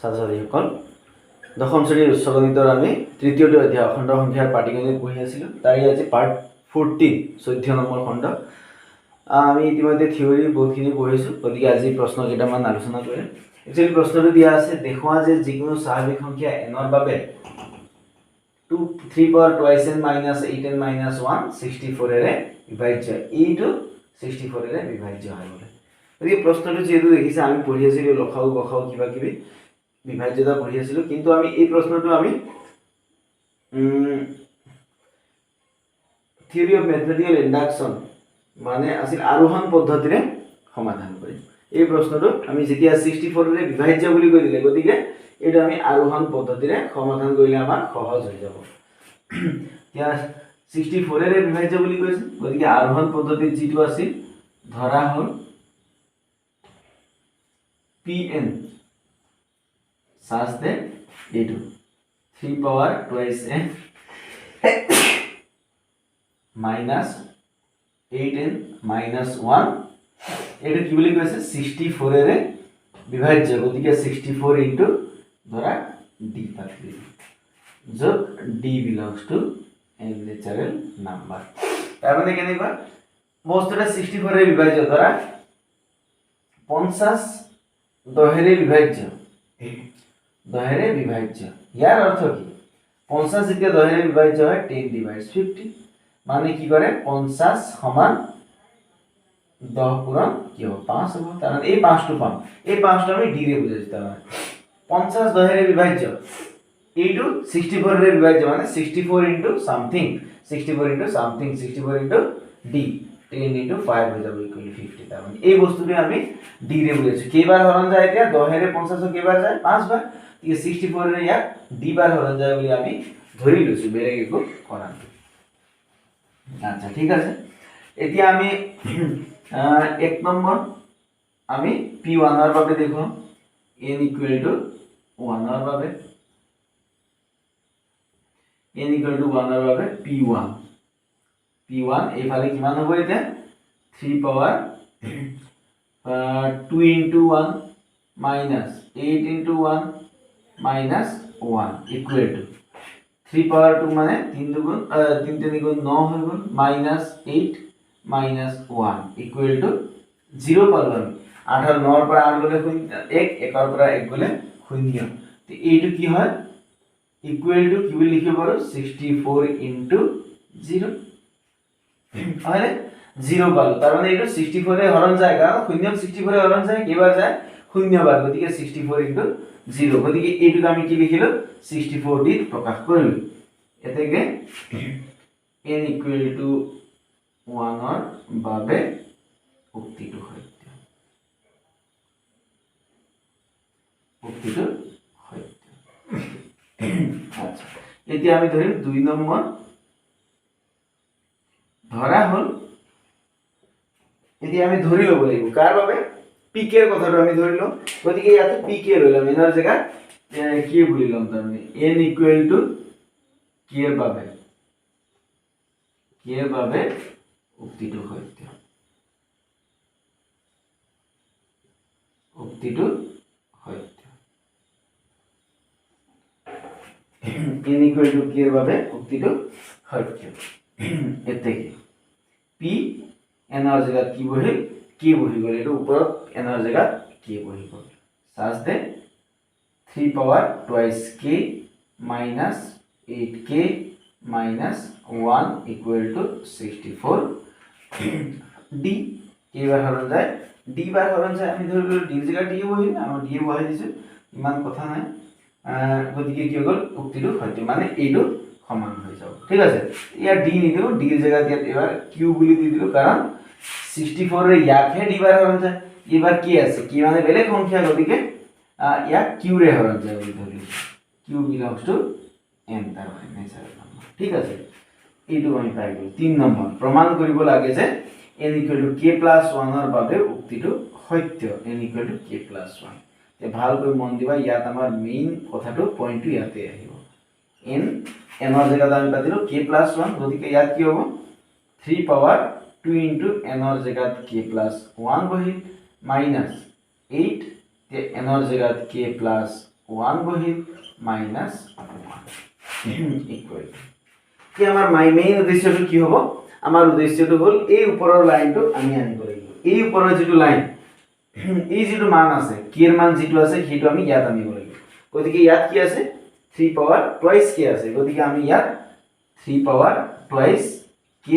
ছাত্ৰ ছাত্ৰীসকল দশম শ্ৰেণীৰ উচ্চ গণিতৰ আমি তৃতীয়টো অধ্যায় অখণ্ড সংখ্যাৰ পাটিগণিত পঢ়ি আছিলোঁ। তাৰে আজি পাৰ্ট 14 14 নম্বৰ খণ্ড। আমি ইতিমধ্যে থিয়ৰী বহুতখিনি পঢ়িছোঁ, গতিকে আজি প্ৰশ্ন কেইটামান আলোচনা কৰিম। একচুৱেলি প্ৰশ্নটো দিয়া আছে, দেখুওৱা যে যিকোনো স্বাভাৱিক সংখ্যা n ৰ বাবে 3 power twice n minus 8n minus 1 64 এৰে বিভাজ্য। এইটো 64 এৰে বিভাজ্য হয় বলে। গতিকে প্ৰশ্নটো যেহেতু দেখিছে আমি পঢ়ি আছিলোঁ লসাগু গসাগু কিবা কিবি বিভাজ্যতা পঢ়ি আছিলোঁ, কিন্তু আমি এই প্ৰশ্নটো আমি থিওৰি অফ মেথমেটিকেল ইন্ডাকশন মানে আছিল আৰোহণ পদ্ধতিৰে সমাধান কৰিম। এই প্ৰশ্নটো আমি যেতিয়া 64 এৰে বিভাজ্য বুলি কৈ দিলে, গতিকে এটা আমি আৰোহণ পদ্ধতিৰে সমাধান কৰিলে আমাৰ সহজ হৈ যাব। এতিয়া 64 এৰে বিভাজ্য বুলি কৈছে, গতিকে আৰোহণ পদ্ধতিত যেটো আছিল ধৰা হ'ল pn such that এইটো 3 power twice n minus 8n minus 1 এটা কি বুলি কৈছে 64 এৰে বিভাজ্য, গতিকে 64 ইনটু ধৰা d পাতি যত d belongs to n natural number। তাৰ মানে কেনেকুৱা বস্তুটা 64 এৰে বিভাজ্য, ধৰা 50 দহেৰে বিভাজ্য, দহেৰে বিভাজ্য। ইয়াৰ অৰ্থ কি 50 যেতিয়া দহেৰে বিভাজ্য হয় 10 divides 50 মানে কি কৰে 50 সমান 10 পূৰণ কি হ'ব 5 হ'ব। তাৰ মানে এই 5টো পাম, এই 5টো আমি d ৰে বুজাইছো। তাৰ মানে 50 দহেৰে বিভাজ্য, এইটো 64 ৰে বিভাজ্য মানে 64 into something 64 into something 64 into d 10 into 5 হৈ যাব ইকুয়াল 50। তাৰ মানে এই বস্তুটো আমি d ৰে বুজাইছো। কেইবাৰ হৰণ যায় এতিয়া 10 ৰে 50 কেইবাৰ যায় 5 বাৰ, এই 64 ৰে ইয়াক d বাৰ হৰণ যায় বুলি আমি ধৰি লৈছো, বেলেগ একো কৰা নাই। আচ্ছা ঠিক আছে, এতিয়া আমি 1 নম্বৰ আমি p1 ৰ বাবে দেখো n ইকুয়াল টু 1 ৰ বাবে n ইকুয়াল টু 1 ৰ বাবে p1 এইফালে কিমান হ'ব এতিয়া 3 power 2 into 1 minus 8 into 1 minus 1 equal to 3 power 2 মানে 3 দুগুণ 3 3 গুণ 9 হৈ গ'ল minus 8 minus 1 equal to 0 পালো আমি। 8 আর 9 ৰ পৰা 8 গলে 1 1 ৰ পৰা 1 গলে 0। তে এইটো কি হয় equal to কি বুলি লিখিব পাৰো 64 into 0 হয় 0 পালো। তাৰ মানে এইটো 64 এ হৰণ যায়, কাৰণ 0 64 এ হৰণ যায় কেইবাৰ যায় 0 বাৰ, গতিকে 64 into 0, গতিকে এইটো আমি কি লিখিলো 64 দি প্ৰকাশ কৰিলো। এতেকে n equal to 1 ৰ বাবে উক্তিটো সত্য, উক্তিটো সত্য। আচ্ছা এতিয়া আমি ধৰিম 2 নম্বৰ। ধৰা হ'ল এতিয়া আমি ধৰি ল'ব লাগিব কাৰ বাবে pk এৰ কথাটো আমি ধৰি লওঁ, গতিকে ইয়াতে pk লইলাম, এনাৰ জায়গা কি বুলি লম, তাৰ মানে n ইকুয়াল টু k এর বাবে উক্তিটো সত্য, উক্তিটো সত্য। n ইকুয়াল টু k এর বাবে উক্তিটো সত্য। এতে p n ৰ জায়গাত কি বহিল k বহি গ'ল, এটো ওপৰত n ৰ জায়গাত k বহি গ'ল। সাজ দে 3 power twice k minus 8k minus 1 equal to 64 d কেইবাৰ হৰণ যায় d বাৰ হৰণ যায়, আমি ধৰি ললো d ৰ জায়গাত d বহিল, আমাৰ d বহাই দিছো, ইমান কথা নাই। গতিকে কি হ'ল উক্তিটো সত্য, মানে এইটো সমান হৈ যাব। ঠিক আছে, ইয়াৰ d নিদিও, d ৰ জায়গাত ইয়াত এবাৰ q বুলি দি দিলো, কাৰণ 64 ৰে ইয়াকহে d বাৰ হৰণ যায়, এবাৰ কি আছে কি মানে বেলেগ সংখ্যা, গতিকে ইয়াক q ৰে হৰণ যায় বুলি ধৰিলো, q belongs to n তাৰ মানে নেচাৰেল নম্বৰ। ঠিক আছে, এইটো আমি পাই গ'লো। 3 নম্বৰ প্ৰমাণ কৰিব লাগে যে n equal to k plus 1 ৰ বাবে উক্তিটো সত্য, n equal to k plus 1। তে ভালকৈ মন দিবা, ইয়াত আমাৰ মেইন কথাটো পইণ্টটো ইয়াতে আহিব। n ৰ জায়গাত আমি পাতিলো k plus 1, গতিকে ইয়াত কি হ'ব 3 পাৱাৰ 2 into n ৰ জায়গাত k plus 1 বহিল minus 8 তে n ৰ জায়গাত k plus 1 বহিল মাইনাস 1 ইকুৱেল কি আমাৰ মেইন উদ্দেশ্যটো কি হ'ব আমাৰ উদ্দেশ্যটো হ'ল এই ওপৰৰ লাইনটো আমি আনিব লাগিব এই ওপৰৰ যিটো লাইন এই যিটো মান আছে k এর মান যিটো আছে সেইটো আমি ইয়াত আনিব লাগিব গতিকে ইয়াত কি আছে 3 পাৱাৰ টুৱাইস k আছে গতিকে আমি ইয়াত 3 power twice k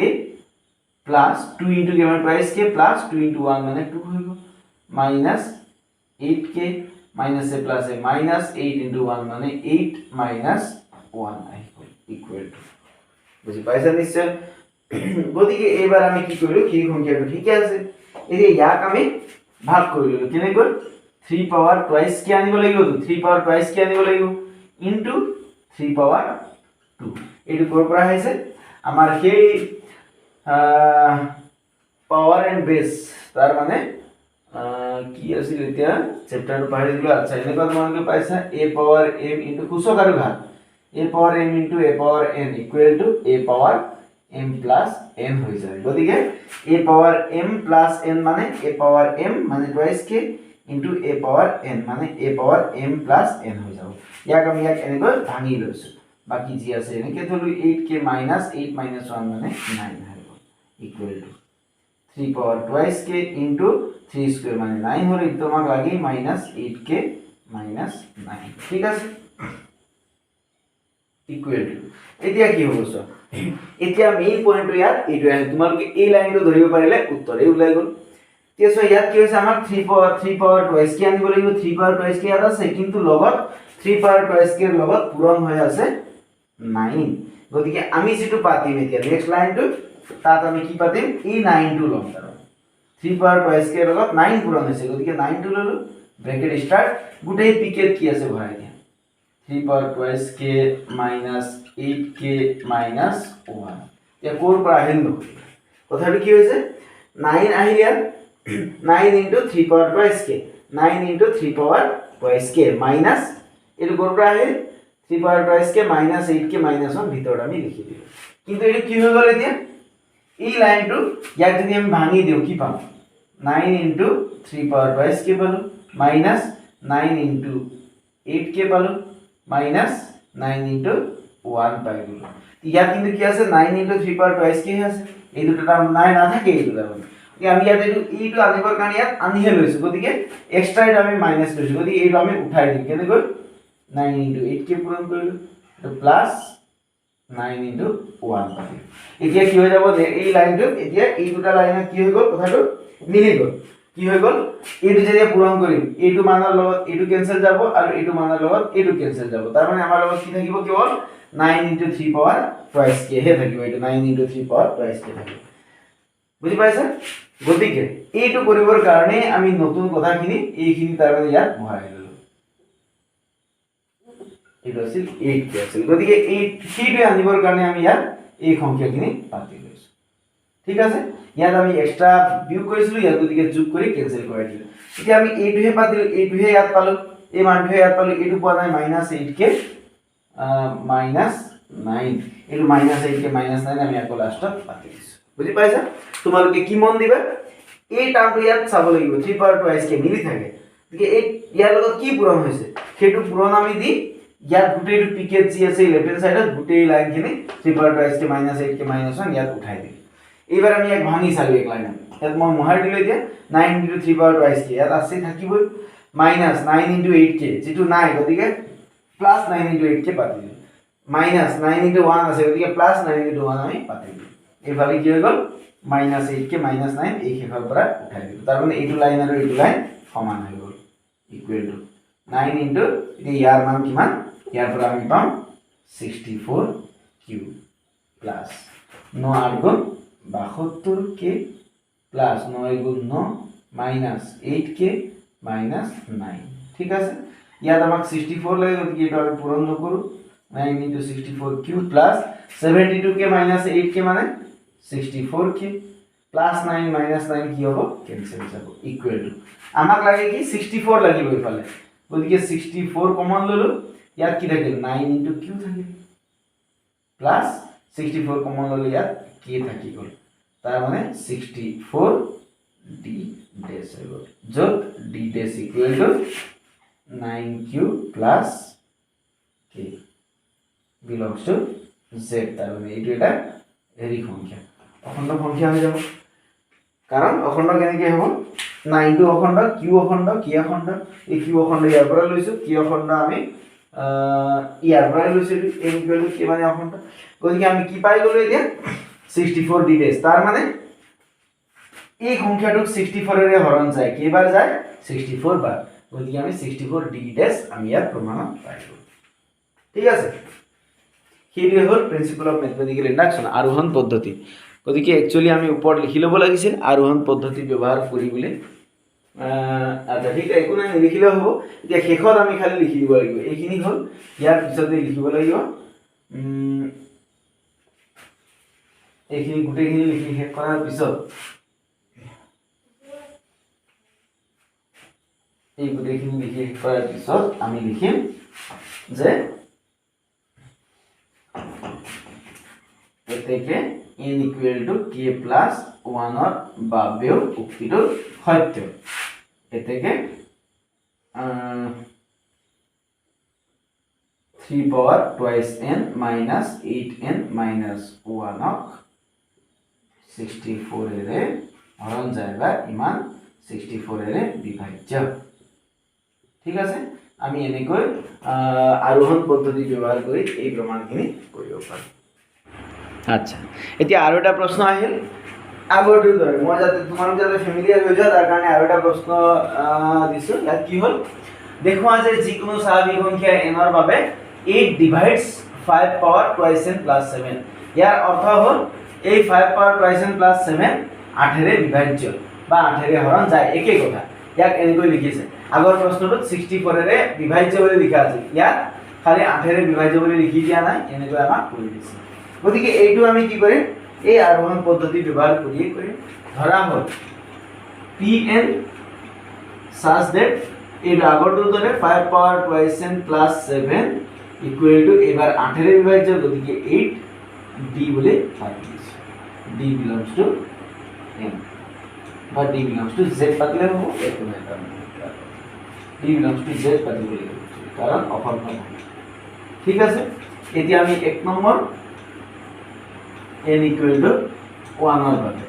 plus 2 into k মানে টুৱাইস k প্লাস 2 into 1 মানে 2 হৈ গ'ল minus 8k minus a plus a minus 8 into 1 মানে 8 minus 1 আহি গ'ল ইকুৱেল টু বুজি পাইছা নিশ্চয় গতিকে এবাৰ আমি কি কৰিলো কি সংখ্যাটো ঠিক আছে এতিয়া ইয়াক আমি ভাগ কৰিলো কেনেকৈ 3 পাৱাৰ টুৱাইস k আনিব লাগিব 3 পাৱাৰ টুৱাইস k আনিব লাগিব ইনটু 3 পাৱাৰ 2 এটো কৰ পৰা আহিছে আমাৰ সেই পাৱাৰ এন্ড বেস তাৰ মানে কি আছিল এতিয়া চ্যাপ্টাৰটো পাহৰি দিলো আচ্ছা এনেকুৱা তোমালোকে পাইছা a পাৱাৰ m ইনটু কুশক আৰু ঘাত a power m into a power n equal to a power m plus n হৈ যায় গতিকে a power m plus n মানে a পাৱাৰ m মানে twice k into a power n মানে a power m plus n হৈ যাব ইয়াক আমি ইয়াক এনেকৈ ভাঙি লৈছো বাকি যি আছে এনেকৈ ধৰলো 8k minus 8 minus 1 মানে 9 হৈ গ'ল equal to 3 power twice k into 3 square মানে 9 হলে তোমাক লাগে মাইনাস 8k মাইনাস 9 ঠিক আছে ইকুৱেল টু এতিয়া কি হ'ব সো এতিয়া মেইন পইণ্টটো ইয়াত এইটো আছে তোমালোকে এই লাইনটো ধৰিব পাৰিলে উত্তৰে ওলাই গ'ল তেছো ইয়াত কি হৈছে আমাৰ 3 পাৱাৰ টুৱাইস k আনিব লাগিব 3 পাৱাৰ টুৱাইস k ইয়াত আছে কিন্তু লগত 3 পাৱাৰ টুৱাইস k ৰ লগত পূৰণ হৈ আছে 9 গতিকে আমি যেটো পাতিম এতিয়া নেক্সট লাইনটো তাত আমি কি পাতিম এই 9 টো লম তাৰ 3 পাৱাৰ টুৱাইস k ৰ লগত 9 পূৰণ হৈছে গতিকে 9 টো ললো ব্ৰেকেট স্টাৰ্ট গুটেই পিকেট কি আছে ভৰাই দিয়া 3 power twice k minus 8k minus 1 या কোৰ পৰা আহিল ন কথাটো কি হৈছে 9 আহিল 9 into 3 power twice k 9 into 3 power twice k minus এটো কোৰ পৰা আহিল 3 power twice k minus 8k minus 1 ভিতৰত আমি লিখি দিলো কিন্তু এটো কি হৈ গ'ল এতিয়া এই লাইনটো ইয়াক যদি আমি ভাঙি দিও কি পাম 9 into 3 power twice k পালো minus 9 into 8k পালো minus 9 into 1 পাই গলো ইয়াত কিন্তু কি আছে 9 into 3 power twice k আছে এই দুটো টার্ম 9 না থাকে এই দুটো মানে আমি ইয়াত এইটো আনিবৰ কাৰণে ইয়াত আনিহে লৈছো গতিকে এক্সট্ৰা এটা আমি মাইনাস লৈছো গতিকে এইটো আমি উঠাই দিম কেনেকৈ 9 into 8k পূৰণ কৰিলো তো প্লাস 9 into 1 পাই এতিয়া কি হৈ যাব এই লাইনটো এতিয়া এই দুটা লাইনত কি হৈ গ'ল কথাটো মিলি গ'ল কি হৈ গ'ল এইটো যেতিয়া পূৰণ কৰিম এইটো মানৰ লগত এইটো ক্যান্সেল যাব আৰু এইটো মানৰ লগত এইটো ক্যান্সেল যাব তাৰ মানে আমাৰ লগত কি থাকিব কেৱল 9 into 3 power twice k হে থাকিব এইটো 9 into 3 power twice k থাকিব বুজি পাইছা গতিকে এইটো কৰিবৰ কাৰণে আমি নতুন কথাখিনি এইখিনি তাৰ মানে ইয়াত ভৰাই ললো এইটো আছিল 8 কে আছিল গতিকে এই সিটো আনিবৰ কাৰণে আমি ইয়াত এই সংখ্যাখিনি পাতি লৈছো ঠিক আছে ইয়াত আমি এক্সট্ৰা বিয়োগ কৰিছিলো ইয়াত গতিকে যোগ কৰি ক্যান্সেল কৰি দিলো এতিয়া আমি এইটোহে পাতিলো এইটোহে ইয়াত পালো এই মানটোহে ইয়াত পালো এইটো পোৱা নাই -8k -9 এইটো -8k -9 আমি আকৌ লাষ্টত পাতি দিছো বুজি পাইছা তোমালোকে কি মন দিবা এই টাৰ্মটো ইয়াত চাব লাগিব 3 পাৱাৰ টুৱাইস k মিলি থাকে গতিকে এই ইয়াৰ লগত কি পূৰণ হৈছে সেইটো পূৰণ আমি দি ইয়াত গুটেইটো পিকেট যি আছে লেফট হ্যান্ড সাইডত গুটেই লাইনখিনি 3 পাৱাৰ টুৱাইস k -8k -1 ইয়াত উঠাই দিম এবাৰ আমি এক ভাঙি চালো এক লাইন ইয়াত মই মোহাই দিলো এতিয়া 9 into 3 power twice k ইয়াত আছে থাকিব minus 9 into 8k যেটো নাই গতিকে plus 9 into 8k পাতি দিম minus 9 into 1 আছে গতিকে plus 9 into 1 আমি পাতি দিম এফালে কি হৈ গ'ল -8k -9 এই হেফাল পৰা উঠাই দিম তাৰ মানে এইটো লাইন আৰু এইটো লাইন সমান হৈ গ'ল ইকুৱেল টু 9 into ইয়াৰ মান কিমান ইয়াৰ পৰা আমি পাম 64q প্লাস 9 8 গুণ 72k প্লাস 9 গুণ 9 মাইনাস 8k মাইনাস 9 ঠিক আছে ইয়াত আমাক 64 লাগে গতিকে এটা আমি পূৰণ নকৰো 9 into 64q plus 72k minus 8k মানে 64k প্লাস 9 minus 9 কি হ'ব ক্যান্সেল যাব ইকুৱেল টু আমাক লাগে কি 64 লাগিব ইফালে গতিকে 64 কমন ললো ইয়াত কি থাকিল 9 into q থাকিল প্লাস 64 কমন ললে ইয়াত k থাকি গল তার মানে 64 d ড্যাশ হৈ গল যত d dash equal to 9q plus k belongs to z তাৰ মানে এইটো এটা এৰিক সংখ্যা অখণ্ড সংখ্যা হৈ যাব কাৰণ অখণ্ড কেনেকৈ হ'ব 9 টো অখণ্ড q অখণ্ড k অখণ্ড এই q অখণ্ড ইয়াৰ পৰা লৈছো k অখণ্ড আমি ইয়াৰ পৰা লৈছো n ইকুৱেল টু k মানে অখণ্ড গতিকে আমি কি পাই গলো এতিয়া 64 d ডেজ তাৰ মানে এই সংখ্যাটোক 64 এৰে হৰণ যায় কেইবাৰ যায় 64 বাৰ গতিকে আমি 64 d ডেজ আমি ইয়াত প্ৰমাণ পাইছো ঠিক আছে সেইটোৱে হ'ল প্ৰিন্সিপল অফ মেথমেটিক্যাল ইন্ডাকশন আৰোহণ পদ্ধতি গতিকে একচুয়ালি আমি ওপৰত লিখি ল'ব লাগিছিল আৰোহণ পদ্ধতি ব্যৱহাৰ কৰিবলৈ আচ্ছা ঠিক আছে একো নাই লিখিলেও হ'ব এতিয়া শেষত আমি খালি লিখি দিব লাগিব এইখিনি হ'ল ইয়াৰ পিছতে লিখিব লাগিব এইখিনি গোটেইখিনি লিখি শেষ কৰাৰ পিছত এই গোটেইখিনি লিখি শেষ কৰাৰ পিছত আমি লিখিম যে এতেকে n equal to k plus 1 ৰ বাবেও উক্তিটো সত্য এতেকে 3 power twice n minus 8n minus 1 ক 64 এৰে হৰণ যায় বা ইমান 64 এৰে বিভাজ্য ঠিক আছে আমি এনেকৈ আৰোহণ পদ্ধতি ব্যৱহাৰ কৰি এই প্ৰমাণখিনি কৰিব পাৰোঁ আচ্ছা এতিয়া আৰু এটা প্ৰশ্ন আহিল আগৰটোৰ দৰে মই যাতে তোমালোক যাতে ফেমিলিয়াৰ হৈ যোৱা তাৰ কাৰণে আৰু এটা প্ৰশ্ন দিছো ইয়াত কি হ'ল দেখুৱা যে যিকোনো স্বাভাৱিক সংখ্যা n ৰ বাবে 8 divides 5 power twice n plus 7 ইয়াৰ অৰ্থ হ'ল এই 5 পাৱাৰ টুৱাইছ n প্লাস 7 8 এৰে বিভাজ্য বা 8 এৰে হৰণ যায় একে কথা ইয়াক এনেকৈ লিখিছে আগৰ প্ৰশ্নটোত 64 এৰে বিভাজ্য বুলি লিখা আছে ইয়াত খালি 8 এৰে বিভাজ্য বুলি লিখি দিয়া নাই এনেকৈ আমাক কৰি দিছে গতিকে এইটো আমি কি কৰিম এই আৰোহণ পদ্ধতি ব্যৱহাৰ কৰি ধৰা হ'ল pn such that এই আগৰটোৰ দৰে 5 power twice n plus 7 equal to এবাৰ 8 এৰে বিভাজ্য গতিকে 8 d বুলি পাতি দিছো d belongs to n বা d belongs to z পাতিলে হ'ব একো নাই d belongs to z পাতিব লাগিব কাৰণ অখণ্ড ঠিক আছে এতিয়া আমি 1 নম্বৰ n equal to 1 ৰ বাবে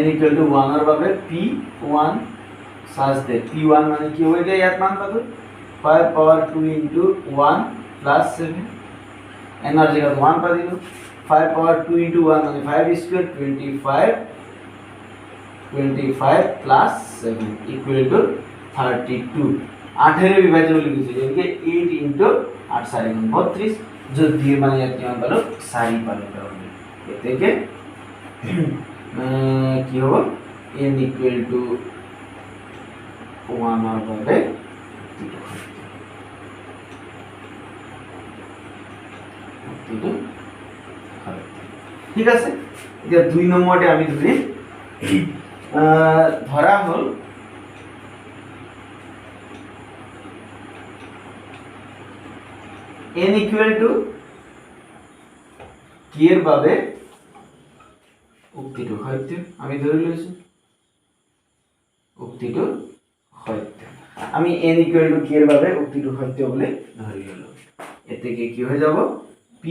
n equal to 1 ৰ বাবে p1 such that p1 মানে কি হৈ যায় ইয়াত মান পাতো 5 power 2 into 1 plus 7 n ৰ জায়গাত 1 পাতিলো 5 power 2 into 1 মানে 5 square 25 plus 7 equal to 32 8 এৰে বিভাজ্য বুলি কৈছে গতিকে 8 into 8 4 32 जो दिए माने यार क्या पालो सारी पालो करने এতেকে কি হবে n ইকুয়াল টু 1 ৰ বাবে ঠিক আছে এতিয়া 2 নম্বৰতে আমি ধৰি ধৰা হল n equal to k এৰ বাবে উক্তিটো সত্য আমি ধৰি লৈছো উক্তিটো সত্য আমি n equal to k এৰ বাবে উক্তিটো সত্য বুলি ধৰি ললো এতেকে কি হৈ যাব p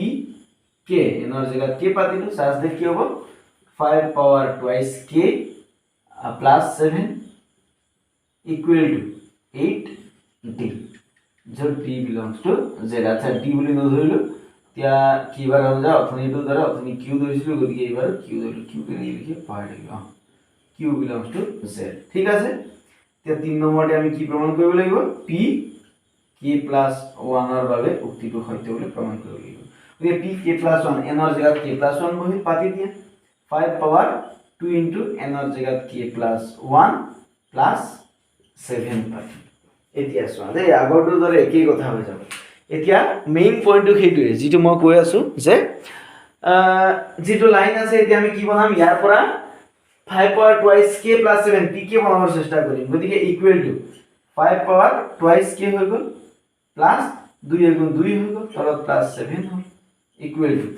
k n ৰ জায়গাত k পাতিলো সাজ দে কি হ'ব 5 power twice k plus 7 equal to 8 d जो d belongs to z আচ্ছা d বুলি নধৰিলো এতিয়া কি বাৰ হৈ যায় অথনিটো ধৰা অথনি q ধৰিছিলো গতিকে এইবাৰ q ধৰিলো q কে লিখি পাহৰি গলো q belongs to z ঠিক আছে এতিয়া 3 নম্বৰতে আমি কি প্ৰমাণ কৰিব লাগিব p k plus 1 ৰ বাবে উক্তিটো সত্য বুলি প্ৰমাণ কৰিব লাগিব গতিকে p k plus 1 n ৰ জায়গাত k plus 1 বহি পাতি দিয়া 5 পাৱাৰ 2 into n ৰ জায়গাত k plus 1 plus 7 পাতি এতিয়া চোৱা যে আগৰটোৰ দৰে একেই কথা হৈ যাব এতিয়া মেইন পইণ্টটো সেইটোৱে যেটো মই কৈ আছো যে যেটো লাইন আছে এতিয়া আমি কি বনাম ইয়াৰ পৰা 5 power twice k plus 7 p k বনাবৰ চেষ্টা কৰিম গতিকে equal to 5 power twice k হৈ গল প্লাস 2 গুণ 2 হৈ গল তলত প্লাস 7 হ'ল equal to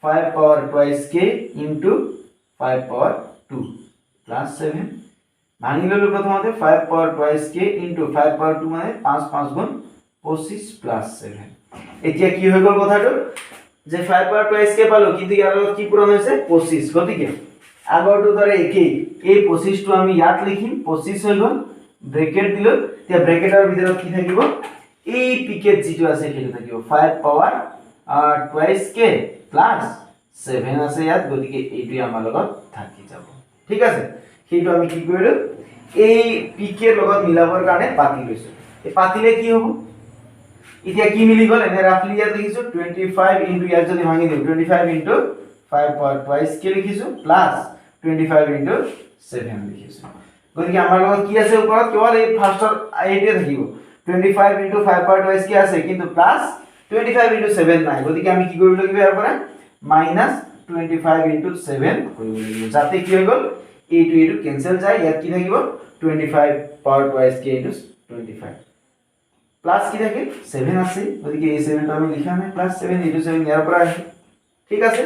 5 power twice k into 5 power 2 plus 7 ভাঙি ললো প্ৰথমতে 5 power twice k into 5 power 2 মানে 5 5 গুণ 25 প্লাস 7 এতিয়া কি হৈ গল কথাটো যে 5 পাৱাৰ টুৱাইস k পালো কিন্তু ইয়াৰ লগত কি পূৰণ হৈছে 25 গতিকে আগৰটো দৰে একেই এই 25 টো আমি ইয়াত লিখিম 25 হৈ গল ব্ৰেকেট দিলো এতিয়া ব্ৰেকেটৰ ভিতৰত কি থাকিব এই পিকেট যেটো আছে সেইটো থাকিব 5 পাৱাৰ টুৱাইস k প্লাস 7 আছে ইয়াত গতিকে এইটো আমাৰ লগত থাকি যাব ঠিক আছে সেইটো আমি কি কৰিলো এই পিকেৰ লগত মিলাবৰ কাৰণে পাতি লৈছো এই পাতিলে কি হ'ব এতিয়া কি মিলি গল এনে ৰাফলি ইয়াত লিখিছো 25 ইনটু ইয়াত যদি ভাঙি দিও 25 ইনটু 5 পাৱাৰ টুৱাইস k লিখিছো প্লাস 25 ইনটু 7 লিখিছো গতিকে আমাৰ লগত কি আছে ওপৰত কেৱল এই ফাৰ্ষ্টৰ এইটোৱে থাকিব 25 ইনটু 5 পাৱাৰ টুৱাইস k আছে কিন্তু প্লাস 25 ইনটু 7 নাই গতিকে আমি কি কৰিব লাগিব ইয়াৰ পৰা মাইনাস 25 ইনটু 7 কৰিব লাগিব যাতে কি হৈ গল এইটো কেনসেল যায় ইয়াত কি থাকিব 25 power twice k into 25 plus কি থাকে 7 আছে গতিকে এই 7 টো আমি লিখা নাই প্লাস 7 ইনটু 7 ইয়াৰ পৰা আছে ঠিক আছে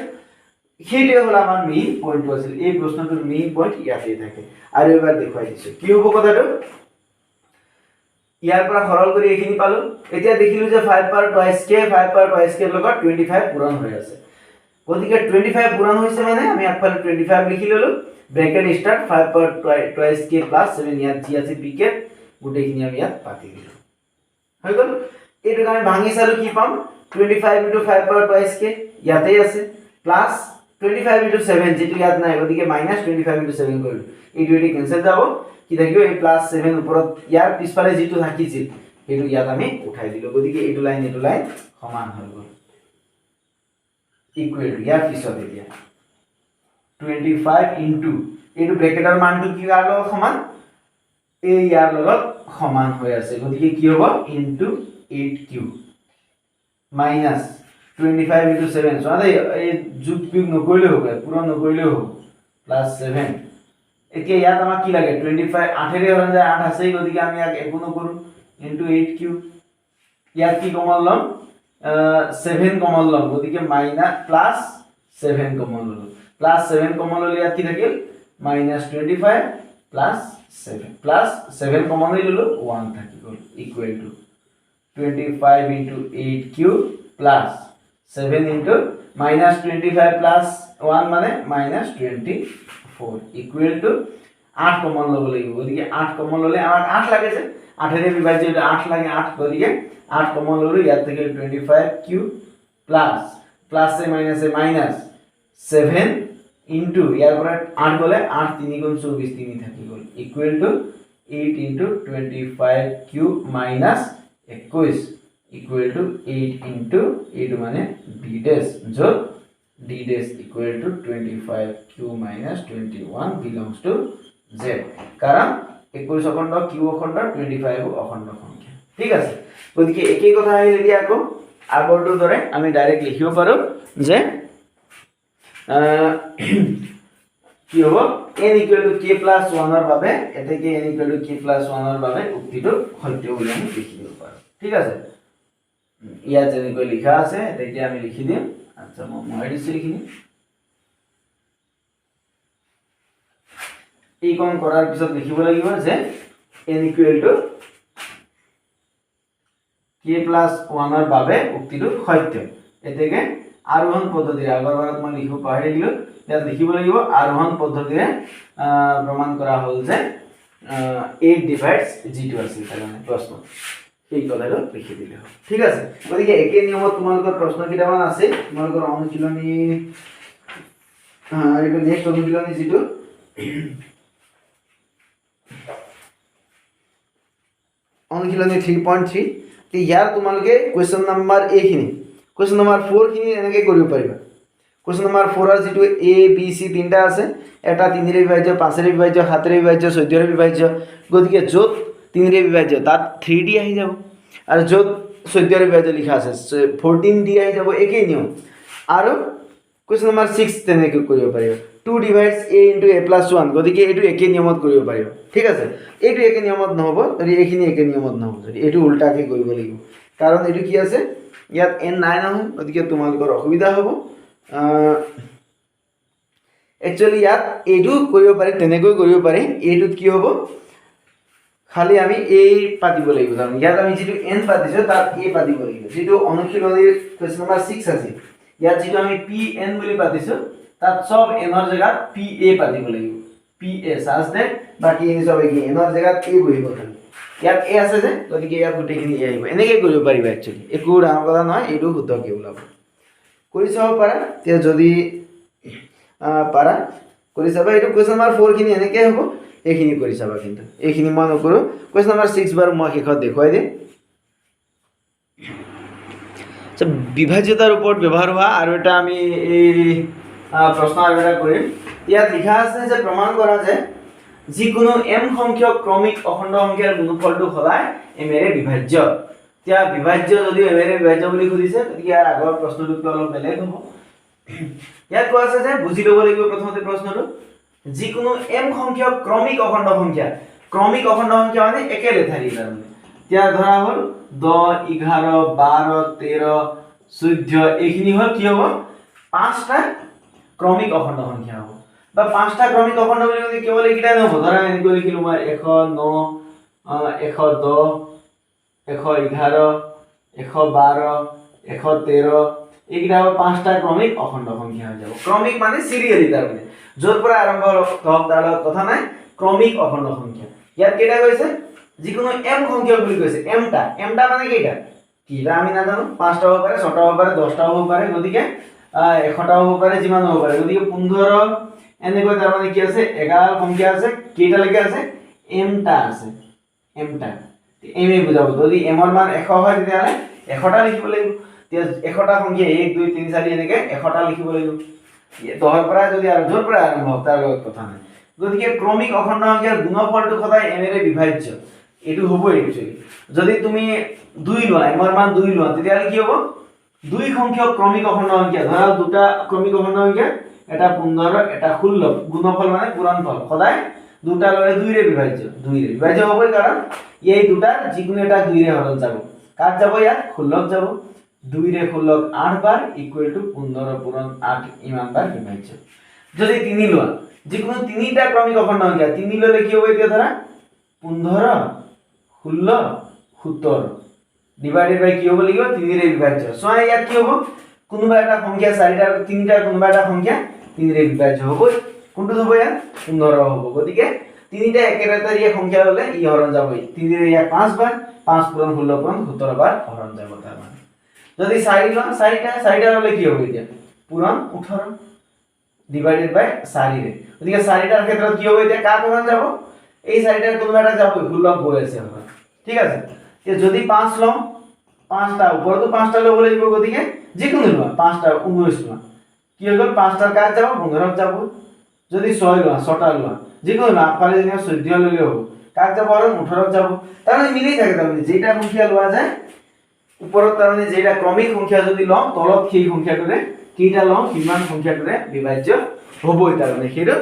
সেইটোৱে হল আমাৰ মেইন পইণ্ট আছিল এই প্ৰশ্নটোৰ মেইন পইণ্ট ইয়াতেই থাকে আৰু এবাৰ দেখুৱাই দিছো কি হ'ব কথাটো ইয়াৰ পৰা সৰল কৰি এইখিনি পালো এতিয়া দেখিলো যে 5 পাৱাৰ টুৱাইস k ৰ লগত 25 পূৰণ হৈ আছে গতিকে 25 পূৰণ হৈছে মানে আমি আগফালে 25 লিখি ললো bracket start 5 power twice k plus 7 ইয়াত যি আছে পিকেট গুটেখিনি আমি ইয়াত পাতি দিলো হৈ গল এইটো আমি ভাঙি চালো কি পাম 25 ইনটু 5 পাৱাৰ টুৱাইস k ইয়াতেই আছে প্লাস 25 ইনটু 7 যেটো ইয়াত নাই গতিকে মাইনাস 25 ইনটু 7 কৰিলো এইটো এটি কেনসেল যাব কি থাকিব এই প্লাস 7 ওপৰত ইয়াৰ পিছফালে যেটো থাকিছিল সেইটো ইয়াত আমি উঠাই দিলো গতিকে এইটো লাইন সমান হৈ গল ইকুৱেল টু ইয়াৰ পিছত এতিয়া 25 ইনটু এইটো ব্ৰেকেটৰ মানটো কি ইয়াৰ লগত সমান এই ইয়াৰ লগত সমান হৈ আছে গতিকে কি হ'ব into 8 cube minus 25 into 7 so এই যোগ বিয়োগ নকৰিলে হ'ব পূৰণ নকৰিলে হ'ব প্লাস 7 এতিয়া ইয়াত আমাক কি লাগে 25 8 ৰে হৰণ যায় 8 আছে গতিকে আমি ইয়াক একো নকৰো ইনটু 8 কিউব ইয়াত কি কমন লম 7 কমন লম গতিকে মাইনাস প্লাস 7 কমন লম প্লাস 7 কমন ললে ইয়াত কি থাকিল মাইনাস 25 প্লাস 7 প্লাস 7 কমন ললো 1 থাকি গল equal to 25 into 8 cube plus 7 into minus 25 plus 1 মানে মাইনাস 24 ইকুৱেল টু 8 কমন লব লাগিব গতিকে 8 কমন ললে আমাক 8 লাগে যে 8 ৰে বিভাজ্য 8 লাগে 8 গতিকে 8 কমন ললো ইয়াত থেকে 25 কিউব প্লাস প্লাস এ মাইনাস 7 ইনটু ইয়াৰ পৰা 8 গলে 8 3 গুণ 24 3 থাকি গল equal to 8 into 25 cube minus 21 equal to 8 into এইটো মানে d ডেশ যত d dash equal to 25 cube minus 21 belongs to z কাৰণ 21 অখণ্ড কিউব অখণ্ড 25 অখণ্ড সংখ্যা ঠিক আছে গতিকে একেই কথা আহিলে দিয়া আকৌ আগৰটোৰ দৰে আমি ডাইৰেক্ট লিখিব পাৰো যে কি হ'ব n = k + 1 ৰ বাবে এতেকে n = k + 1 ৰ বাবে উক্তিটো সত্য বুলি আমি লিখি দিব পাৰো ঠিক আছে ইয়াত যেনেকৈ লিখা আছে এতেকে আমি লিখি দিম আচ্ছা মই দিছি লিখি এই কোন কৰাৰ পিছত লিখিব লাগিব যে n = k + 1 ৰ বাবে উক্তিটো সত্য এতেকে আৰোহণ পদ্ধতিৰে আগৰবাৰত মই লিখিব পাহৰি গলো ইয়াত লিখিব লাগিব আৰোহণ পদ্ধতিৰে প্ৰমাণ কৰা হ'ল যে 8 ডিভাইডস g2 আছিল তাৰ মানে প্ৰশ্ন এই কথাটো লিখি দিলে হ'ব ঠিক আছে গতিকে একে নিয়মত তোমালোকৰ প্ৰশ্ন কিটামান আছে তোমালোকৰ অনুশীলনী এইটো নেক্সট অনুশীলনী যেটো অনুশীলনী 3.3 তে ইয়াৰ তোমালোকে কোৱেশ্চন নাম্বাৰ এইখিনি কোৱেশ্চন নাম্বাৰ 4 খিনি এনেকৈ কৰিব পাৰিবা কোৱেশ্চন নাম্বাৰ 4 ৰ যেটো a b c তিনটা আছে এটা 3 ৰে বিভাজ্য 5 ৰে বিভাজ্য 7 ৰে বিভাজ্য 14 ৰে বিভাজ্য গতিকে যত 3 ৰে বিভাজ্য তাত 3d আহি যাব আৰু যত 14 ৰে বিভাজ্য লিখা আছে 14d আহি যাব একেই নিয়ম আৰু কোৱেশ্চন নাম্বাৰ 6 তেনেকৈ কৰিব পাৰিবা 2 ডিভাইডস a * a + 1 গতিকে এটো একে নিয়মত কৰিব পাৰিবা ঠিক আছে এটো একে নিয়মত নহব যদি এইখিনি একে নিয়মত নহব যদি এটো উল্টাকে কৰিব লাগিব কাৰণ এটো কি আছে ইয়াত n নাই নহয় গতিকে তোমালোকৰ অসুবিধা হ'ব একচুৱেলি ইয়াত এইটো কৰিব পাৰি, তেনেকৈ কৰিব পাৰি। এইটোত কি হ'ব, খালি আমি এই পাতিব লাগিব, তাৰমানে ইয়াত আমি যিটো এন পাতিছোঁ তাত এ পাতিব লাগিব। যিটো অনুশীলনীৰ কুৱেশ্যন নম্বৰ 6 আছিল, ইয়াত যিটো আমি পি এন বুলি পাতিছোঁ তাত চব এনৰ জেগাত পি এ পাতিব লাগিব। পি এ চাৰ্জ দে বাকী চব কি এনৰ জেগাত এ বহিব খালি। ইয়াত এ আছে যে, গতিকে ইয়াত গোটেইখিনি এ আহিব। এনেকৈ কৰিব পাৰিবা একচুৱেলি, একো ডাঙৰ কথা নহয়, এইটো শুদ্ধকৈ ওলাব। কৰি চাব পাৰা, তেতিয়া যদি পাৰা কৰি চাবা। এইটো কুৱেশ্যন নম্বৰ 4 খিনি এনেকৈ হ'ব, এইখিনি কৰি চাবা। কিন্তু এইখিনি মই নকৰোঁ, কুৱেশ্যন নম্বৰ 6 বাৰু মই শেষত দেখুৱাই দিম। বিভাজ্যতাৰ ওপৰত ব্যৱহাৰ হোৱা আৰু এটা আমি এই প্ৰশ্ন আৰু এটা কৰিম। ইয়াত লিখা আছে যে প্ৰমাণ কৰা যে যিকোনো এম সংখ্যক ক্ৰমিক অখণ্ড সংখ্যাৰ গুণফলটো সদায় এমেৰে বিভাজ্য। এতিয়া বিভাজ্য যদিও এমেৰে বিভাজ্য বুলি সুধিছে, গতিকে ইয়াৰ আগৰ প্ৰশ্নটো অলপ বেলেগ হ'ব। ইয়াত কোৱা আছে যে বুজি ল'ব লাগিব প্ৰথমতে প্ৰশ্নটো, যিকোনো এম সংখ্যক ক্ৰমিক অখণ্ড সংখ্যা, ক্ৰমিক অখণ্ড সংখ্যা মানে একে লেঠাৰী তাৰমানে। এতিয়া ধৰা হ'ল 10, 11, 12, 13, 14 এইখিনি হ'ল কি হ'ব, 5টা ক্ৰমিক অখণ্ড সংখ্যা হ'ব। বা 5টা ক্ৰমিক অখণ্ড বুলি ক'লে কেৱল এইকেইটাই নহ'ব। ধৰা এনেকৈ লিখিলোঁ মই 109, 110, 111, 112, 113 এইকেইটা হ'ব 5টা ক্ৰমিক অখণ্ড সংখ্যা হৈ যাব। ক্ৰমিক মানে চিৰিয়েলি, তাৰমানে য'ৰ পৰা আৰম্ভ হওক তাৰ লগত কথা নাই, ক্ৰমিক অখণ্ড সংখ্যা। ইয়াত কেইটা কৈছে, যিকোনো এম সংখ্যক বুলি কৈছে। এমটা মানে কেইটা কিটা আমি নাজানো, 5টা হ'ব পাৰে, 6টা হ'ব পাৰে, 10টা হ'ব পাৰে, গতিকে 100টা হ'ব পাৰে, যিমান হ'ব পাৰে। গতিকে 15 এনেকৈ তাৰমানে কি আছে, 11 সংখ্যা আছে। কেইটালৈকে আছে, এমটা আছে। এমটা এম এ বুজাব। যদি এমৰ মান 100 হয় তেতিয়াহ'লে 100টা লিখিব লাগিব। তেতিয়া 100টা সংখ্যা 1 2 3 4 এনেকৈ 100টা লিখিব লাগিব। 10ৰ পৰা যদি আৰু য'ৰ পৰা আৰম্ভ হওক তাৰ লগত কথা নাই। গতিকে ক্ৰমিক অখণ্ড সংখ্যাৰ গুণফলটো সদায় এমেৰে বিভাজ্য, এইটো হ'বই একচুৱেলি। যদি তুমি 2 লোৱা, এমৰ মান 2 লোৱা, তেতিয়াহ'লে কি হ'ব, 2 সংখ্যক ক্ৰমিক অখণ্ড সংখ্যা, ধৰা দুটা ক্ৰমিক অখণ্ড সংখ্যা, এটা 15 এটা 16, গুণফল মানে পূৰণফল সদায় দুটা ল'লে 2ৰে বিভাজ্য। 2ৰে বিভাজ্য হ'বই, কাৰণ এই দুটাৰ যিকোনো এটা 2ৰে হৰণ যাব। কাক যাব, ইয়াত 16ক যাব। 2ৰে 16ক 8 বাৰ ইকুৱেল টু 15 পূৰণ 8 ইমান বাৰ বিভাজ্য। যদি 3 লোৱা, যিকোনো 3টা ক্ৰমিক অখণ্ড সংখ্যা, 3 ল'লে কি হ'ব, এতিয়া ধৰা 15, 16, 17 ডিভাইডেড বাই কি হ'ব লাগিব, 3ৰে বিভাজ্য। চোৱা ইয়াত কি হ'ব, কোনোবা এটা সংখ্যা 3টাৰ কোনোবা এটা সংখ্যা 3ৰে বিভাজ্য হ'বই। কোনটো হ'ব, ইয়াত 15 হ'ব। গতিকে 3টা একেটাৰীয়া সংখ্যা হ'লে ই হৰণ যাবই। 3ৰে ইয়াক 5 বাৰ, 5 পূৰণ 16 পূৰণ 17 বাৰ হৰণ যাব। তাৰমানে যদি 4 লোৱা, 4টা হ'লে কি হ'ব, এতিয়া পূৰণ 18 ডিভাইডেড বাই 4ৰে। গতিকে 4টাৰ ক্ষেত্ৰত কি হ'ব, এতিয়া কাক হৰণ যাব, এই 4টাৰ কোনোবা এটা যাব, 16 গৈ আছে হৰণ। ঠিক আছে, এতিয়া যদি 5 লওঁ, 5টা ওপৰতো 5টা ল'ব লাগিব। গতিকে যিকোনো লোৱা, 5টা 19 লোৱা, কি হৈ গ'ল, 5টাৰ কাক যাব, 15ক যাব। যদি 6 লোৱা, 6টা লোৱা, যিকোনো লোৱা, আগফালে যেনিবা 14 ল'লেও হ'ব, কাক যাব, হৰণ 18ক যাব। তাৰমানে মিলি থাকে, তাৰমানে যেইটা সংখ্যা লোৱা যায় ওপৰত, তাৰমানে যেইটা ক্ৰমিক সংখ্যা যদি লওঁ, তলত সেই সংখ্যাটোৰে কেইটা লওঁ সিমান সংখ্যাটোৰে বিভাজ্য হ'বই। তাৰমানে সেইটো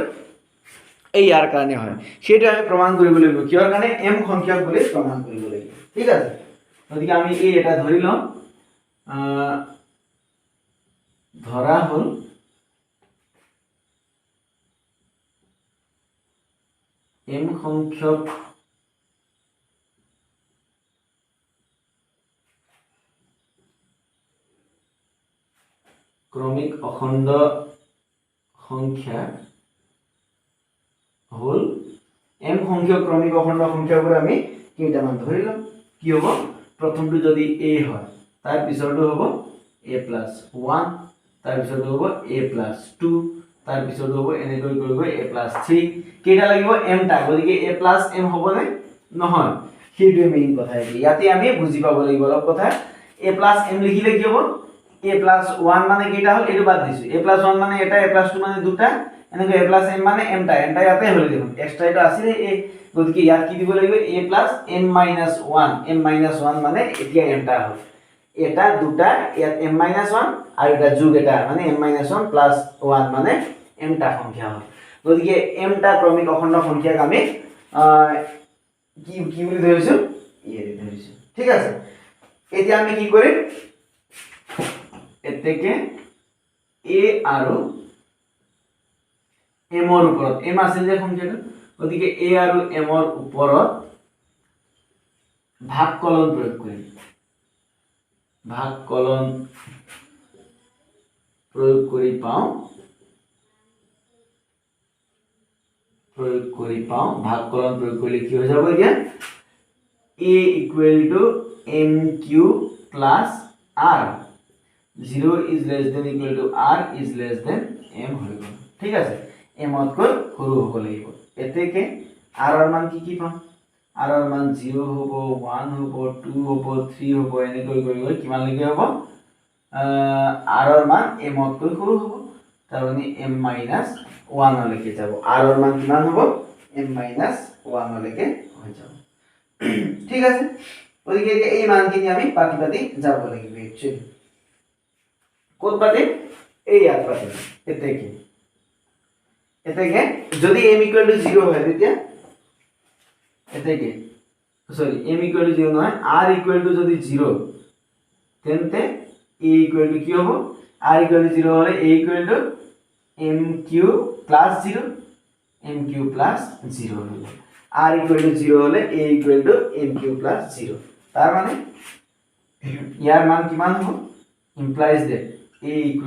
এই ইয়াৰ কাৰণে হয়, সেইটো আমি প্ৰমাণ কৰিব লাগিব। কিহৰ কাৰণে, এম সংখ্যক বুলি প্ৰমাণ কৰিব লাগিব। ঠিক আছে, গতিকে আমি এই এটা ধৰি লওঁ, ধৰা হ'ল এম সংখ্যক ক্ৰমিক অখণ্ড সংখ্যা হ'ল এম সংখ্যক ক্ৰমিক অখণ্ড সংখ্যাবোৰ আমি কেইটামান ধৰি লম। কি হ'ব, প্ৰথমটো যদি এ হয়, তাৰ পিছৰটো হ'ব a+1, তাৰ পিছৰটো হ'ব a+2, তাৰ পিছৰটো হ'ব এনেকৈ গৈ গৈ a+3। কেইটা লাগিব, এমটা। গতিকে a+m হ'বনে, নহয়, সেইটোৱে মেইন কথা। ইয়াতে আমি বুজি পাব লাগিব অলপ কথা। a+m লিখিলে কি হ'ব, a+1 মানে কেইটা হ'ল, এইটো বাদ দিছো। a+1 মানে এটা, a+2 মানে দুটা, এনেকৈ a+m মানে এমটা। এমটা ইয়াতে হ'ল, দেখোন এক্সট্ৰা এটা আছিলে এ, গতিকে ইয়াত কি দিব লাগিব, a+m-1। m-1 মানে এতিয়া এমটা হ'ল, এটা দুটা, ইয়াত m-1 আৰু এটা যোগ এটা মানে m-1 + 1 মানে এমটা সংখ্যা হ'ল। গতিকে এমটা ক্ৰমিক অখণ্ড সংখ্যাক আমি কি বুলি ধৰিছো, ইয়ে ধৰিছো। ঠিক আছে, এতিয়া আমি কি কৰিম, এতেকে এ আৰু এমৰ ওপৰত এম আছিল যে সংখ্যাটো গতিকে এ আৰু এমৰ ওপৰত ভাগকলন প্ৰয়োগ কৰিম ভাগকলন প্ৰয়োগ কৰি পাও ভাগকলন প্ৰয়োগ কৰিলে কি হৈ যাব এতিয়া a equal to mq plus r 0 is less than equal to r is less than m হৈ গ'ল ঠিক আছে m তকৈ সৰু হ'ব লাগিব এতেকে r ৰ মান কি পাম r ৰ মান 0 হ'ব 1 হ'ব 2 হ'ব 3 হ'ব এনেকৈ গৈ কিমান লৈকে হ'ব r ৰ মান m তকৈ সৰু হ'ব তাৰ মানে m - 1 লৈকে যাব r ৰ মান কিমান হ'ব m - 1 লৈকে হৈ যাব ঠিক আছে ওদিকে এই মানখিনি আমি পাতি যাব লাগিব একচুয়ালি কোড পাতি এই ইয়াত পাতি এতেকে যদি m = 0 হয় তেতিয়া এতেকে সরি m = 0 নয় r = যদি 0 তেন্তে a = কি হবে r = 0 হলে a = mq + 0 mq + 0 হলো r = 0 হলে a = mq + 0 তার মানে ইয়ার মান কিমান হবে implies that a =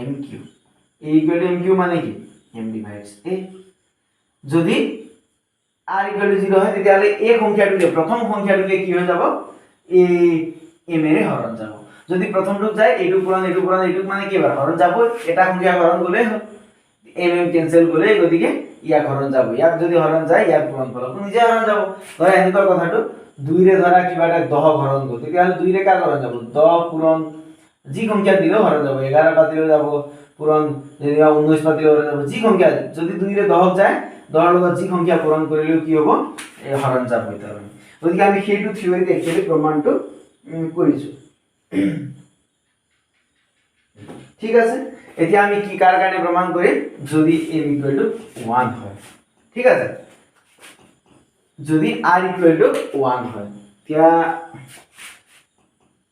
mq a = mq মানে কি m / a যদি r = 0 হয় তাহলে a সংখ্যাটিকে প্রথম সংখ্যাটিকে কি হয়ে যাব a m এর হরণ যাব যদি প্রথমটুক যায় এটুক পুরান এটুক মানে কি বার হরণ যাব এটা সংখ্যা হরণ গলে m ক্যান্সেল করে গদিকে ইয়াক হরণ যাব ইয়াক যদি হরণ যায় ইয়াক পূরণ করো নিজে হরণ যাব ধরা এনেকর কথাটো 2 রে ধরা কিবাটা 10 হরণ করতে তাহলে 2 রে কার হরণ যাব 10 পূরণ জি সংখ্যা দিলেও হরণ যাব 11 পাতিলেও যাব পূরণ যদি 19 পাতিলেও হরণ যাব জি সংখ্যা যদি 2 রে 10 যায় 10 লগত জি সংখ্যা পূরণ করিলেও কি হবে এই হরণ যাব হইতে হবে ওদিকে আমি সেইটো থিওরিতে একচুয়ালি প্রমাণটো করিছো ঠিক আছে এতিয়া আমি কি কার কারণে প্রমাণ করি যদি m = 1 হয় ঠিক আছে যদি r = 1 হয় তিয়া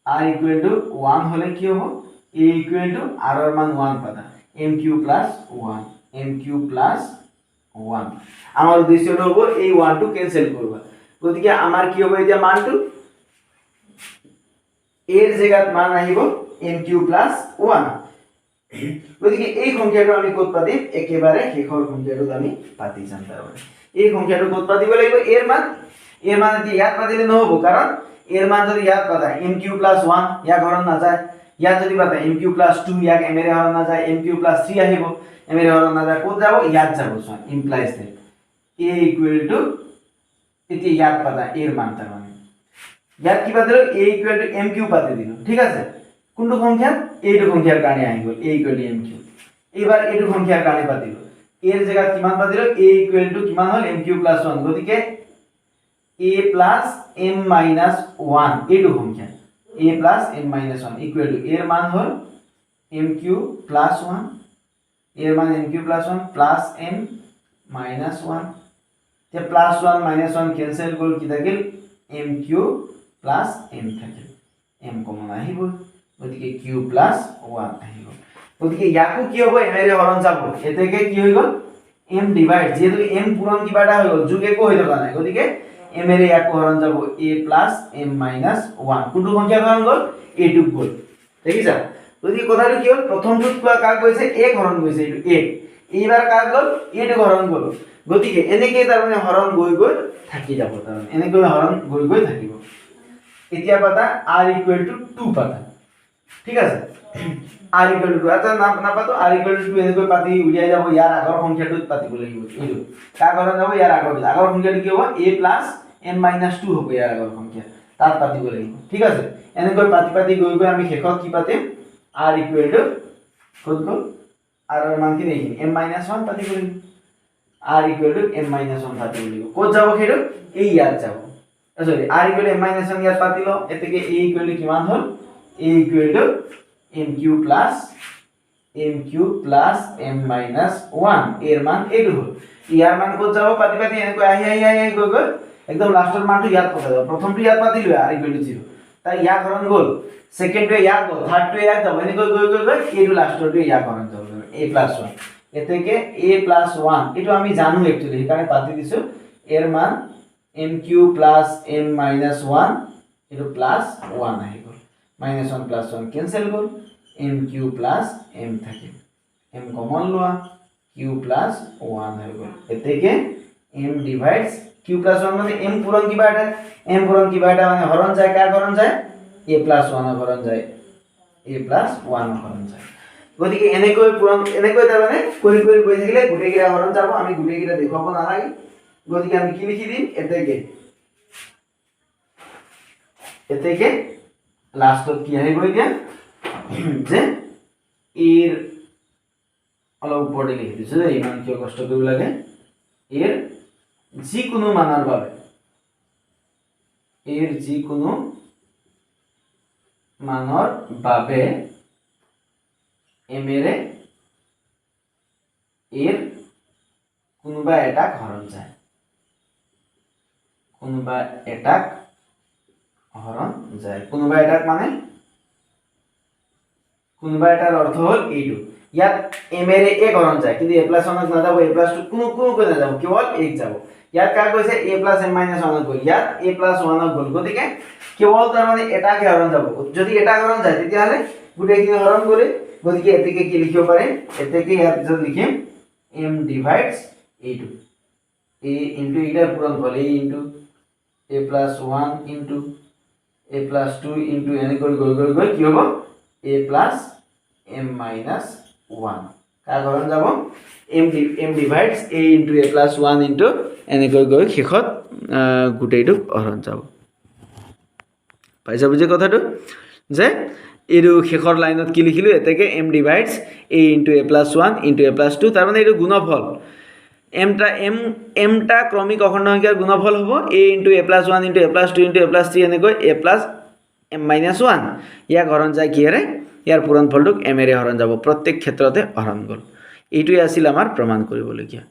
r = 1 হলে কি হবে a = r এর মান 1 পাতা mq + 1 mq + 1 আমার উদ্দেশ্যটা হবো এই 1 টু ক্যান্সেল করবা ওদিকে আমার কি হবে এটা মানটো এর জায়গাত মান আহিব mq + 1 ওদিকে এই সংখ্যাটো আমি কত পাতিম একেবারে শেষৰ সংখ্যাটো আমি পাতি যাম তাৰ মানে এই সংখ্যাটো কত পাতিব লাগিব এৰ মান এতিয়া ইয়াত পাতিলে নহব কাৰণ এৰ মান যদি ইয়াত পাতা mq + 1 ইয়াক হৰণ না যায় ইয়াত যদি পাতা mq + 2 ইয়াক m এর হৰণ না যায় mq + 3 আহিব m এৰ হৰণ না যায় কত যাব ইয়াত যাব সমান ইমপ্লাইজ দ্যাট a = এটি ইয়াত পাতা এর মান তাৰ মানে ইয়াত কি পাতিলো a = mq পাতি দিল ঠিক আছে কোনটো সংখ্যা এইটো সংখ্যাৰ কাৰণে আহি গল a = mq এবাৰ এইটো সংখ্যাৰ কাৰণে পাতিলো এর জায়গা কিমান পাতিলো a = কিমান হল mq + 1 গতিকে a + m - 1 এইটো সংখ্যা a + m - 1 = এর মান হল mq + 1 এর মান mq + 1 + m - 1 তে +1 - 1 ক্যান্সেল করল কি থাকিল mq + m থাকিল m কমন আহিব ওদিকে q + 1 আহিব ওদিকে ইয়াকো কি হবে m এর হরণ যাব এতেকে কি হই গল m ডিভাইড যেহেতু m পূরণ কিবাটা হই গল যোগ একো হই থকা নাই ওদিকে m এর এক হরণ যাব a + m - 1 কোনটো সংখ্যা হরণ গল a টুক গল দেখিছা ওদিকে কথাটো কি হল প্রথমটো কাক গৈছে a হরণ গৈছে এটো a এইবাৰ কাক গল a টুক হৰণ গল গতিকে এনেকে তাৰ মানে হৰণ গৈ থাকি যাব তাৰ মানে এনেকৈ হরণ গৈ থাকিব এতিয়া পাতা r = 2 পাতা ঠিক আছে r = 2 আচ্ছা না পাতো r = 2 এনেকৈ পাতি উলিয়াই যাব ইয়াৰ আগৰ সংখ্যাটো পাতিব লাগিব এইটো কাক হৰণ যাব ইয়াৰ আগৰ সংখ্যাটো কি হ'ব a + m - 2 হ'ব ইয়াৰ আগৰ সংখ্যা তাত পাতিব লাগিব ঠিক আছে এনেকৈ পাতি গৈ আমি শেষত কি পাতিম r = কত গল r এর মান কি দেখি m - 1 পাতিব লাগিব r = m - 1 পাতিব লাগিব কত যাব হেটো এই ইয়াত যাব সরি r = m - 1 ইয়াত পাতিলো এতেকে a = কিমান হল a = mq + m - 1 এর মান এইটো হল ইয়াৰ মান কত যাব পাতি এনেকৈ আহি গৈ একদম লাস্টৰ মানটো ইয়াত পতা যাব প্ৰথমটো ইয়াত পাতিলো r = 0 তাই ইয়াক হৰণ গল সেকেন্ডটো ইয়াক গল থাৰ্ডটো ইয়াক যাব এনেকৈ গৈ এইটো লাস্টৰটো ইয়াক হৰণ যাব a + 1 এতেকে a প্লাস 1 এটো আমি জানো একচুয়ালি সেইকাৰণে পাতি দিছো এর মান m cube plus m minus 1 এটো প্লাস 1 আহি গল মাইনাস 1 প্লাস 1 ক্যান্সেল গল m কিউব প্লাস m থাকে m কমন লোৱা q প্লাস 1 হৈ গল এতেকে m ডিভাইডস q প্লাস 1 মানে m পূরণ কিবা এটা মানে হরণ যায় কার হরণ যায় a প্লাস 1 এর হরণ যায় a প্লাস 1 এর হরণ যায় গতিকে এনেকৈ পূরণ এনেকৈ তাৰ মানে কৰি গৈ থাকিলে গুটেকিৰা হৰণ যাব আমি গুটেকিৰা দেখুৱাব নালাগে গতিকে আমি কি লিখি দিম এতেকে লাষ্টত কি আহিব এতিয়া যে এর অলপ উপরে লিখি দিছো যে ইমান কিয় কষ্ট কৰিব লাগে এৰ যিকোনো মানৰ বাবে m এৰ কোনোবা এটাক হৰণ যায় কোনোবা এটাক মানে কোনোবা এটাৰ অৰ্থ হল এইটো ইয়াত m এৰ এক হৰণ যায় কিন্তু a প্লাস 1 না যাব a প্লাস 2 কোনো না যাব কেৱল এক যাব ইয়াত কার কৈছে a প্লাস m মাইনাস 1 গল ইয়াত a প্লাস 1 গল গতিকে কেৱল তাৰ মানে এটাকে হৰণ যাব যদি এটা হৰণ যায় তেতিয়াহলে গুটেখিনি হৰণ কৰে গতিকে এতেকে কি লিখিব পাৰে এতেকে ইয়াত যদি লিখিম m divides a2 a into এটাৰ পূৰণফল a into a plus 1 into a plus 2 into এনে কৰি গৈ কি হ'ব a প্লাস m মাইনাস 1 কা হৰণ যাব m divides a into a plus 1 into এনে গৈ শেষত গুটেইটো হৰণ যাব পাইছা বুজি কথাটো যে এৰো শেষৰ লাইনত কি লিখিলো এতেকে m divides a into a plus 1 into a plus 2 তাৰ মানে এটো গুণফল m টা ক্ৰমিক অখণ্ড সংখ্যাৰ গুণফল হ'ব a into a plus 1 into a plus 2 into a plus 3 এনে গৈ a প্লাস m মাইনাস 1 ইয়াক হৰণ যায় কিহেৰে ইয়াৰ পূৰণফলটোক m এৰে হৰণ যাব প্ৰত্যেক ক্ষেত্ৰতে হৰণ গল এইটোই আছিল আমাৰ প্ৰমাণ কৰিবলগীয়া